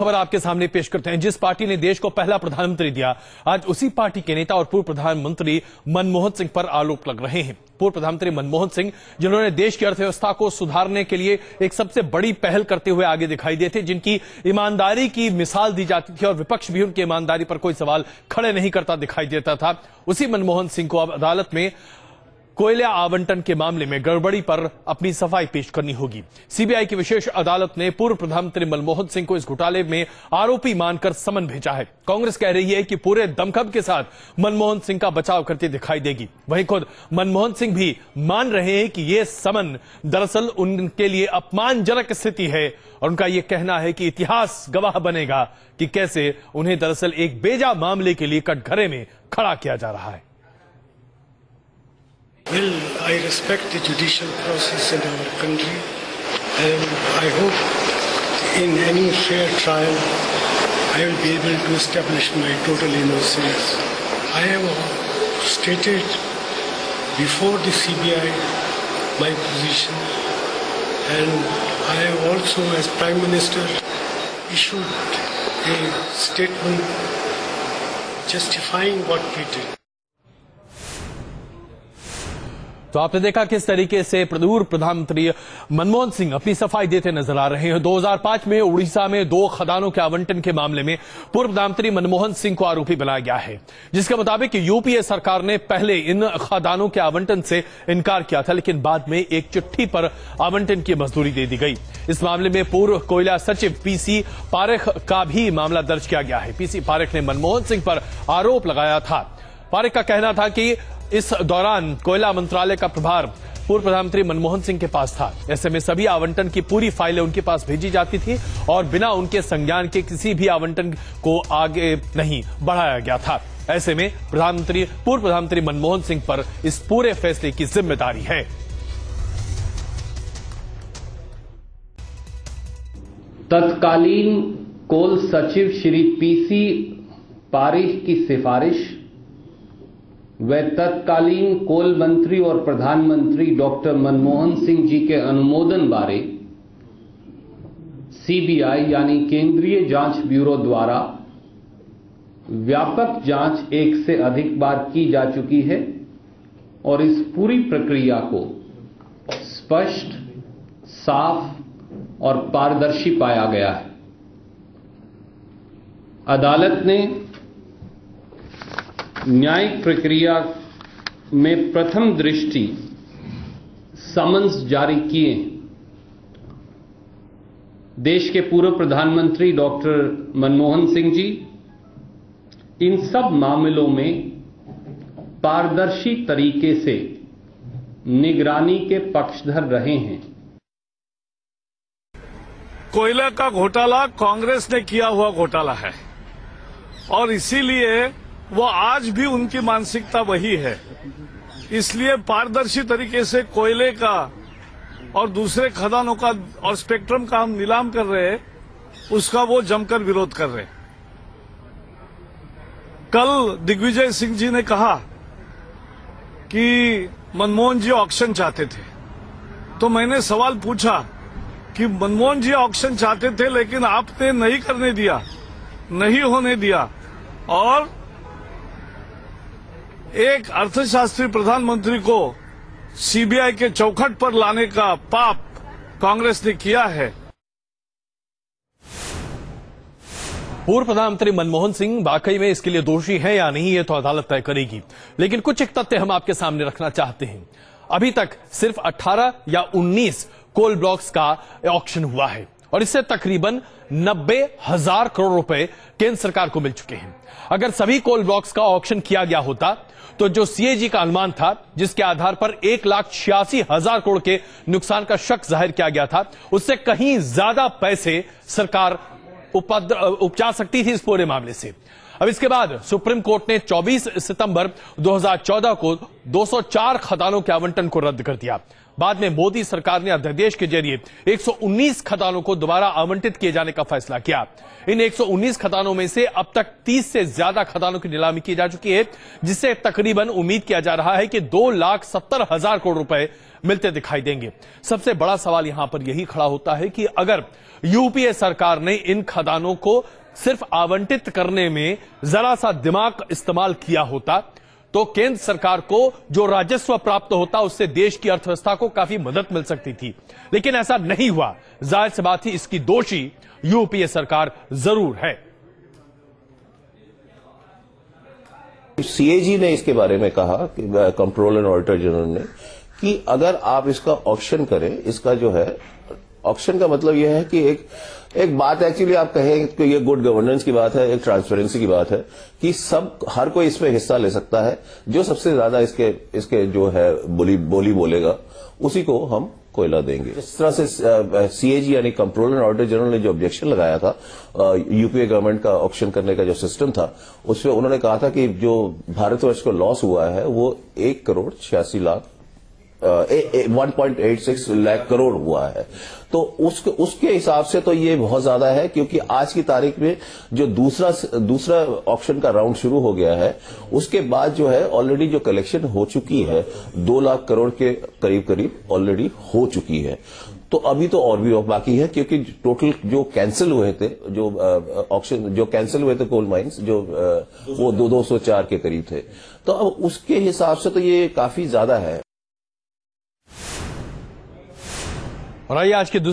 खबर आपके सामने पेश करते हैं। जिस पार्टी ने देश को पहला प्रधानमंत्री दिया, आज उसी पार्टी के नेता और पूर्व प्रधानमंत्री मनमोहन सिंह पर आरोप लग रहे हैं। पूर्व प्रधानमंत्री मनमोहन सिंह, जिन्होंने देश की अर्थव्यवस्था को सुधारने के लिए एक सबसे बड़ी पहल करते हुए आगे दिखाई दिए थे, जिनकी ईमानदारी की मिसाल दी जाती थी और विपक्ष भी उनकी ईमानदारी पर कोई सवाल खड़े नहीं करता दिखाई देता था, उसी मनमोहन सिंह को अब अदालत में कोयला आवंटन के मामले में गड़बड़ी पर अपनी सफाई पेश करनी होगी। सीबीआई की विशेष अदालत ने पूर्व प्रधानमंत्री मनमोहन सिंह को इस घोटाले में आरोपी मानकर समन भेजा है। कांग्रेस कह रही है कि पूरे दमखम के साथ मनमोहन सिंह का बचाव करती दिखाई देगी। वहीं खुद मनमोहन सिंह भी मान रहे हैं कि यह समन दरअसल उनके लिए अपमानजनक स्थिति है और उनका यह कहना है कि इतिहास गवाह बनेगा कि कैसे उन्हें दरअसल एक बेजा मामले के लिए कटघरे में खड़ा किया जा रहा है। Well, I respect the judicial process in our country, and I hope in any fair trial I will be able to establish my total innocence. I have stated before the CBI my position, and I have also, as Prime Minister, issued a statement justifying what we did. तो आपने देखा किस तरीके से पूर्व प्रधानमंत्री मनमोहन सिंह अपनी सफाई देते नजर आ रहे हैं। 2005 में उड़ीसा में 2 खदानों के आवंटन के मामले में पूर्व प्रधानमंत्री मनमोहन सिंह को आरोपी बनाया गया है, जिसके मुताबिक यूपीए सरकार ने पहले इन खदानों के आवंटन से इनकार किया था, लेकिन बाद में एक चिट्ठी पर आवंटन की मंजूरी दे दी गई। इस मामले में पूर्व कोयला सचिव पीसी पारेख का भी मामला दर्ज किया गया है। पीसी पारेख ने मनमोहन सिंह पर आरोप लगाया था। पारेख का कहना था कि इस दौरान कोयला मंत्रालय का प्रभार पूर्व प्रधानमंत्री मनमोहन सिंह के पास था। ऐसे में सभी आवंटन की पूरी फाइलें उनके पास भेजी जाती थी और बिना उनके संज्ञान के किसी भी आवंटन को आगे नहीं बढ़ाया गया था। ऐसे में पूर्व प्रधानमंत्री मनमोहन सिंह पर इस पूरे फैसले की जिम्मेदारी है। तत्कालीन कोल सचिव श्री पीसी पारेख की सिफारिश व तत्कालीन कोल मंत्री और प्रधानमंत्री डॉक्टर मनमोहन सिंह जी के अनुमोदन बारे सीबीआई यानी केंद्रीय जांच ब्यूरो द्वारा व्यापक जांच एक से अधिक बार की जा चुकी है और इस पूरी प्रक्रिया को स्पष्ट, साफ और पारदर्शी पाया गया है। अदालत ने न्यायिक प्रक्रिया में प्रथम दृष्टि समन्स जारी किए। देश के पूर्व प्रधानमंत्री डॉक्टर मनमोहन सिंह जी इन सब मामलों में पारदर्शी तरीके से निगरानी के पक्षधर रहे हैं। कोयला का घोटाला कांग्रेस ने किया हुआ घोटाला है और इसीलिए वो आज भी उनकी मानसिकता वही है। इसलिए पारदर्शी तरीके से कोयले का और दूसरे खदानों का और स्पेक्ट्रम का हम नीलाम कर रहे हैं, उसका वो जमकर विरोध कर रहे हैं। कल दिग्विजय सिंह जी ने कहा कि मनमोहन जी ऑक्शन चाहते थे, तो मैंने सवाल पूछा कि मनमोहन जी ऑक्शन चाहते थे लेकिन आपने नहीं करने दिया, नहीं होने दिया और एक अर्थशास्त्री प्रधानमंत्री को सीबीआई के चौखट पर लाने का पाप कांग्रेस ने किया है। पूर्व प्रधानमंत्री मनमोहन सिंह वाकई में इसके लिए दोषी है या नहीं, ये तो अदालत तय करेगी, लेकिन कुछ एक तथ्य हम आपके सामने रखना चाहते हैं। अभी तक सिर्फ 18 या 19 कोल ब्लॉक्स का ऑक्शन हुआ है और इससे तकरीबन 90,000 करोड़ रुपए केंद्र सरकार को मिल चुके हैं। अगर सभी कोल ब्लॉक्स का ऑक्शन किया गया होता तो जो सीएजी का अनुमान था, जिसके आधार पर 1,86,000 करोड़ के नुकसान का शक जाहिर किया गया था, उससे कहीं ज्यादा पैसे सरकार उपजा सकती थी इस पूरे मामले से। अब इसके बाद सुप्रीम कोर्ट ने 24 सितंबर 2014 को 204 खदानों के आवंटन को रद्द कर दिया। बाद में मोदी सरकार ने अध्यादेश के जरिए 119 खदानों को दोबारा आवंटित किए जाने का फैसला किया। इन 119 खदानों में से अब तक 30 से ज्यादा खदानों की नीलामी की जा चुकी है, जिससे तकरीबन उम्मीद किया जा रहा है कि 2,70,000 करोड़ रुपए मिलते दिखाई देंगे। सबसे बड़ा सवाल यहां पर यही खड़ा होता है कि अगर यूपीए सरकार ने इन खदानों को सिर्फ आवंटित करने में जरा सा दिमाग इस्तेमाल किया होता तो केंद्र सरकार को जो राजस्व प्राप्त होता उससे देश की अर्थव्यवस्था को काफी मदद मिल सकती थी, लेकिन ऐसा नहीं हुआ। जाहिर सी बात ही इसकी दोषी यूपीए सरकार जरूर है। सीएजी ने इसके बारे में कहा कि कंट्रोलर एंड ऑडिटर जनरल ने कि अगर आप इसका ऑक्शन करें, इसका जो है ऑक्शन का मतलब यह है कि एक बात एक्चुअली आप कहें कि ये गुड गवर्नेंस की बात है, एक ट्रांसपेरेंसी की बात है कि हर कोई इसमें हिस्सा ले सकता है। जो सबसे ज्यादा इसके जो है बोली बोलेगा उसी को हम कोयला देंगे। इस तरह से सीएजी यानी कंट्रोलर एंड ऑडिटर जनरल ने जो ऑब्जेक्शन लगाया था यूपीए गवर्नमेंट का ऑक्शन करने का जो सिस्टम था, उसमें उन्होंने कहा था कि जो भारतवर्ष को लॉस हुआ है वो 1,86 लाख करोड़ हुआ है। तो उसके हिसाब से तो ये बहुत ज्यादा है, क्योंकि आज की तारीख में जो दूसरा ऑक्शन का राउंड शुरू हो गया है, उसके बाद जो है ऑलरेडी जो कलेक्शन हो चुकी है 2 लाख करोड़ के करीब ऑलरेडी हो चुकी है। तो अभी तो और भी बाकी है, क्योंकि टोटल जो कैंसिल हुए थे, जो ऑक्शन जो कैंसिल हुए थे कोल माइंस, जो वो 204 के करीब थे। तो अब उसके हिसाब से तो ये काफी ज्यादा है। और आइए आज की दूसरी